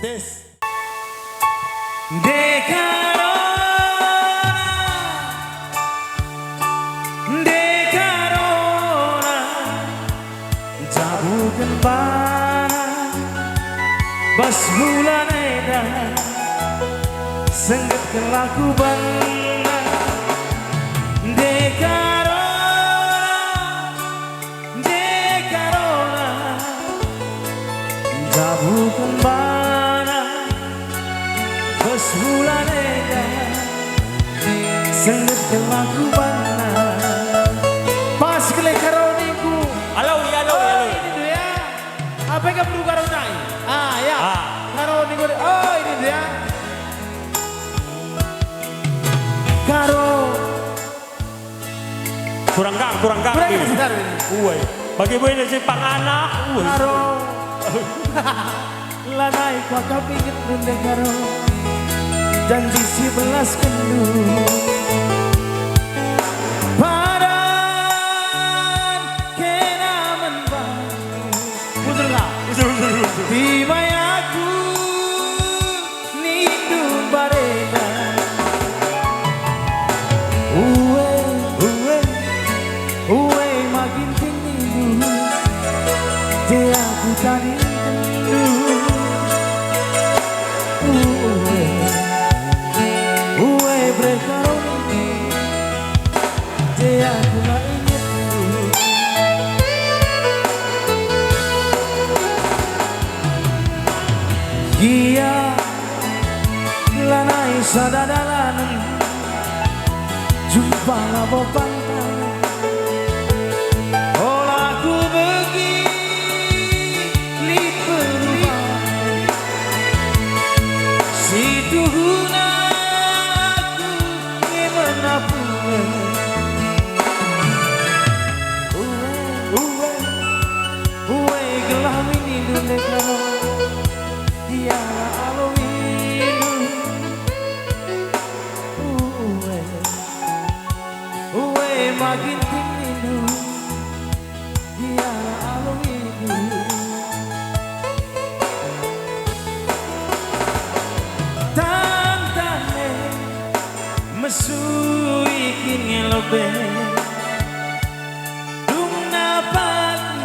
Tes. Dekarona jabukan bana bas bulan edan sengget kelaku bana Dekarona jabukan bana bas bulan edan sengget kelaku bana pas kele karoniku Halo, halo, halo. ini tuh ya apa yang perlu karonai ya karoniku ini tuh ya karo Kurang gang. sebentar ini Uwe. Bagi boy na si panganak. Uwe. karo lanai kau kapingit nunde karo janji si belas kendu padan kena menbang tiba aku nindu barena uwe makin tinggi dia aku tadi kendu uwe berkaroni dia aku gak inget Gia lanai sadadalan jumpa labo pantai olaku begini berubah situ aku gimana pun uwe gelah ini dunia kalau dia makin tinggi dia aluidu tantane mesu ikin ngelobe dumna pagi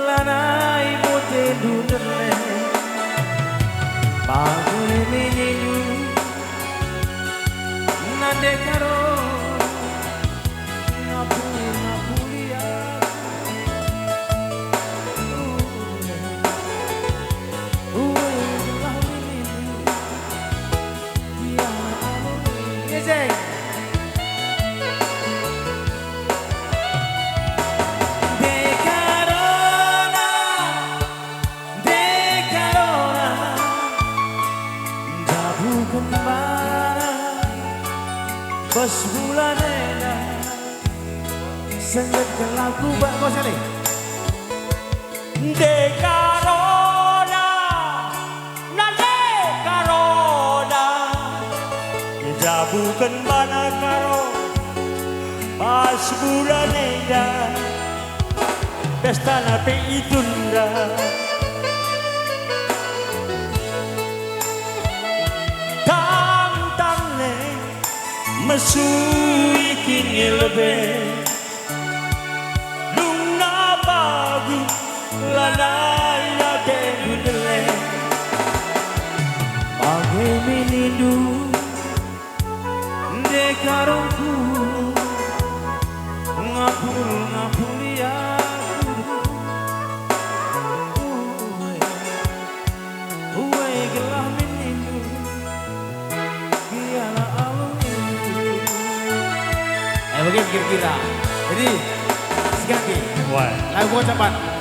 lanai mote dudele pagi meninu nande karo bos bulan edan sengget kelaku bak kau sini Dekarona, Dekarona, jabukan bana karo, pas bulan edan, pesta nape itunda. Tantang mesu ikin ngelebe luna bagu lanai nate dudele pagi menindu dekarongku ngapuli aku uwe gelah menindu biarlah begini kira-kira jadi sekali lagi lagu cepat